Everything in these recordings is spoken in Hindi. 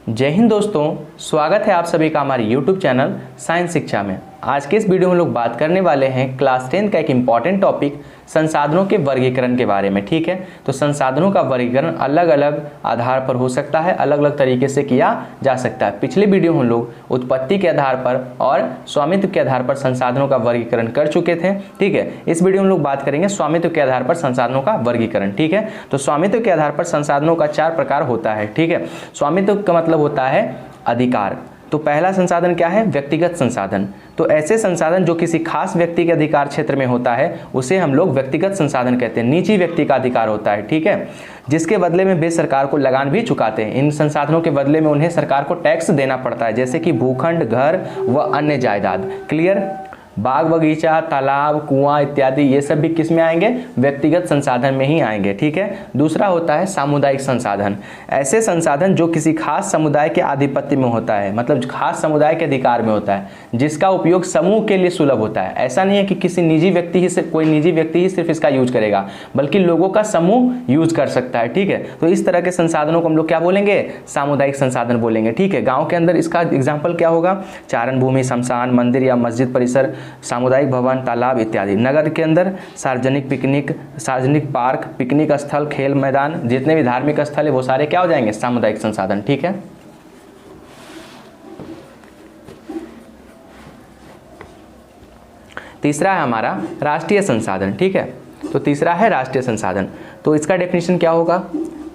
जय हिंद दोस्तों, स्वागत है आप सभी का हमारे YouTube चैनल साइंस शिक्षा में। आज के इस वीडियो में हम लोग बात करने वाले हैं क्लास 10 का एक इम्पॉर्टेंट टॉपिक संसाधनों के वर्गीकरण के बारे में। ठीक है, तो संसाधनों का वर्गीकरण अलग अलग आधार पर हो सकता है, अलग अलग तरीके से किया जा सकता है। पिछले वीडियो हम लोग उत्पत्ति के आधार पर और स्वामित्व के आधार पर संसाधनों का वर्गीकरण कर चुके थे। ठीक है, इस वीडियो में हम लोग बात करेंगे स्वामित्व के आधार पर संसाधनों का वर्गीकरण। ठीक है, तो स्वामित्व के आधार पर संसाधनों का 4 प्रकार होता है। ठीक है, स्वामित्व का मतलब होता है अधिकार। तो पहला संसाधन क्या है? व्यक्तिगत संसाधन। तो ऐसे संसाधन जो किसी खास व्यक्ति के अधिकार क्षेत्र में होता है उसे हम लोग व्यक्तिगत संसाधन कहते हैं। निजी व्यक्ति का अधिकार होता है। ठीक है, जिसके बदले में वे सरकार को लगान भी चुकाते हैं। इन संसाधनों के बदले में उन्हें सरकार को टैक्स देना पड़ता है, जैसे कि भूखंड, घर व अन्य जायदाद। क्लियर? बाग बगीचा, तालाब, कुआं इत्यादि ये सब भी किस में आएंगे? व्यक्तिगत संसाधन में ही आएंगे। ठीक है, दूसरा होता है सामुदायिक संसाधन। ऐसे संसाधन जो किसी खास समुदाय के आधिपत्य में होता है, मतलब खास समुदाय के अधिकार में होता है, जिसका उपयोग समूह के लिए सुलभ होता है। ऐसा नहीं है कि किसी निजी व्यक्ति ही कोई निजी व्यक्ति ही सिर्फ इसका यूज करेगा, बल्कि लोगों का समूह यूज कर सकता है। ठीक है, तो इस तरह के संसाधनों को हम लोग क्या बोलेंगे? सामुदायिक संसाधन बोलेंगे। ठीक है, गाँव के अंदर इसका एग्जाम्पल क्या होगा? चारण भूमि, शमशान, मंदिर या मस्जिद परिसर, सामुदायिक भवन, तालाब इत्यादि। नगर के अंदर सार्वजनिक पिकनिक, सार्वजनिक पार्क, पिकनिक स्थल, खेल मैदान, जितने भी धार्मिक स्थल है वो सारे क्या हो जाएंगे? सामुदायिक संसाधन। ठीक है, तीसरा है हमारा राष्ट्रीय संसाधन। ठीक है, तो तीसरा है राष्ट्रीय संसाधन। तो इसका डेफिनेशन क्या होगा?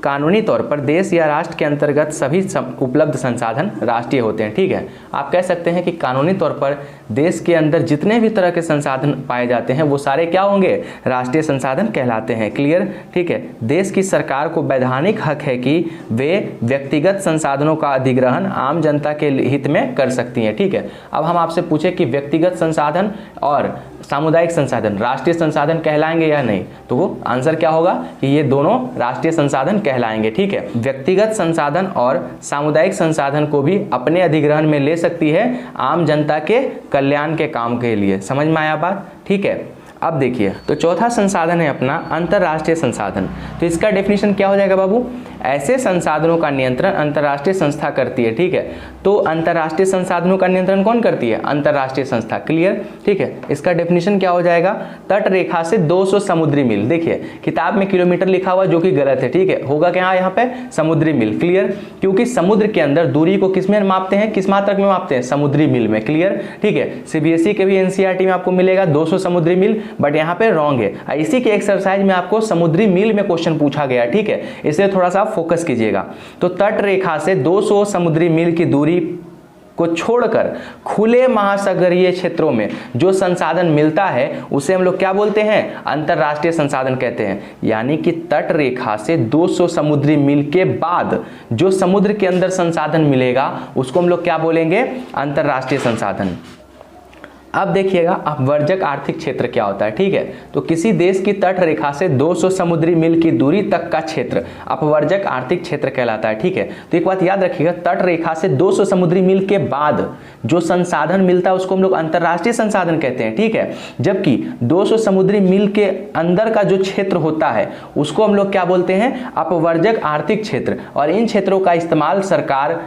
कानूनी तौर पर देश या राष्ट्र के अंतर्गत सभी उपलब्ध संसाधन राष्ट्रीय होते हैं। ठीक है, आप कह सकते हैं कि कानूनी तौर पर देश के अंदर जितने भी तरह के संसाधन पाए जाते हैं वो सारे क्या होंगे? राष्ट्रीय संसाधन कहलाते हैं। क्लियर? ठीक है, देश की सरकार को वैधानिक हक है कि वे व्यक्तिगत संसाधनों का अधिग्रहण आम जनता के हित में कर सकती हैं। ठीक है, अब हम आपसे पूछे कि व्यक्तिगत संसाधन और सामुदायिक संसाधन राष्ट्रीय संसाधन कहलाएंगे या नहीं, तो वो आंसर क्या होगा कि ये दोनों राष्ट्रीय संसाधन कहलाएंगे। ठीक है, व्यक्तिगत संसाधन और सामुदायिक संसाधन को भी अपने अधिग्रहण में ले सकती है आम जनता के कल्याण के काम के लिए। समझ में आया बात? ठीक है, अब देखिए, तो चौथा संसाधन है अपना अंतर्राष्ट्रीय संसाधन। तो इसका डेफिनेशन क्या हो जाएगा बाबू? ऐसे संसाधनों का नियंत्रण अंतर्राष्ट्रीय संस्था करती है। ठीक है, तो अंतर्राष्ट्रीय संसाधनों का नियंत्रण कौन करती है? अंतर्राष्ट्रीय संस्था। क्लियर? ठीक है, इसका डेफिनेशन क्या हो जाएगा? तट रेखा से 200 समुद्री मील। देखिए, किताब में किलोमीटर लिखा हुआ जो कि गलत है। ठीक है, होगा क्या यहाँ पे? समुद्री मील। क्लियर? क्योंकि समुद्र के अंदर दूरी को किस में मापते हैं? किस मात्रक में मापते हैं? समुद्री मील में। क्लियर? ठीक है, सीबीएसई के भी एनसीईआरटी में आपको मिलेगा 200 समुद्री मील, बट यहाँ पे रॉन्ग है। इसी के एक्सरसाइज में आपको समुद्री मील में क्वेश्चन पूछा गया। ठीक है, इसलिए थोड़ा सा फोकस कीजिएगा। तो तट रेखा से 200 समुद्री मील की दूरी को छोड़कर खुले महासागरीय क्षेत्रों में जो संसाधन मिलता है उसे हम लोग क्या बोलते हैं? अंतरराष्ट्रीय संसाधन कहते हैं। यानी कि तट रेखा से 200 समुद्री मील के बाद जो समुद्र के अंदर संसाधन मिलेगा उसको हम लोग क्या बोलेंगे? अंतरराष्ट्रीय संसाधन। अब देखिएगा अपवर्जक आर्थिक क्षेत्र क्या होता है। ठीक है, तो किसी देश की तट रेखा से 200 समुद्री मील की दूरी तक का क्षेत्र अपवर्जक आर्थिक क्षेत्र कहलाता है। ठीक है, तो एक बात याद रखिएगा, तट रेखा से 200 समुद्री मील के बाद जो संसाधन मिलता है उसको हम लोग अंतर्राष्ट्रीय संसाधन कहते हैं। ठीक है, जबकि 200 समुद्री मील के अंदर का जो क्षेत्र होता है उसको हम लोग क्या बोलते हैं? अपवर्जक आर्थिक क्षेत्र। और इन क्षेत्रों का इस्तेमाल सरकार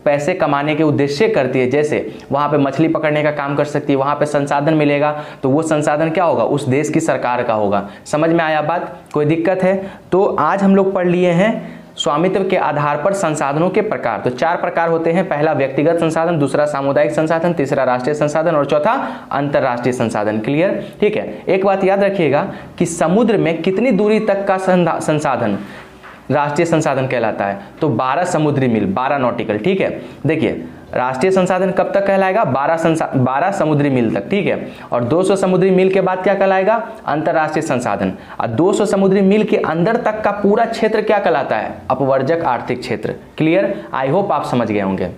पैसे कमाने के उद्देश्य करती है। जैसे वहां पे मछली पकड़ने का काम कर सकती है, वहां पे संसाधन मिलेगा तो वो संसाधन क्या होगा? उस देश की सरकार का होगा। समझ में आया बात? कोई दिक्कत है? तो आज हम लोग पढ़ लिए हैं स्वामित्व के आधार पर संसाधनों के प्रकार। तो 4 प्रकार होते हैं। पहला व्यक्तिगत संसाधन, दूसरा सामुदायिक संसाधन, तीसरा राष्ट्रीय संसाधन और चौथा अंतरराष्ट्रीय संसाधन। क्लियर? ठीक है, एक बात याद रखिएगा कि समुद्र में कितनी दूरी तक का संसाधन राष्ट्रीय संसाधन कहलाता है? तो 12 समुद्री मील, 12 नॉटिकल। ठीक है, देखिए राष्ट्रीय संसाधन कब तक कहलाएगा? 12 समुद्री मील तक। ठीक है, और 200 समुद्री मील के बाद क्या कहलाएगा? अंतरराष्ट्रीय संसाधन। और 200 समुद्री मील के अंदर तक का पूरा क्षेत्र क्या कहलाता है? अपवर्जक आर्थिक क्षेत्र। क्लियर? आई होप आप समझ गए होंगे।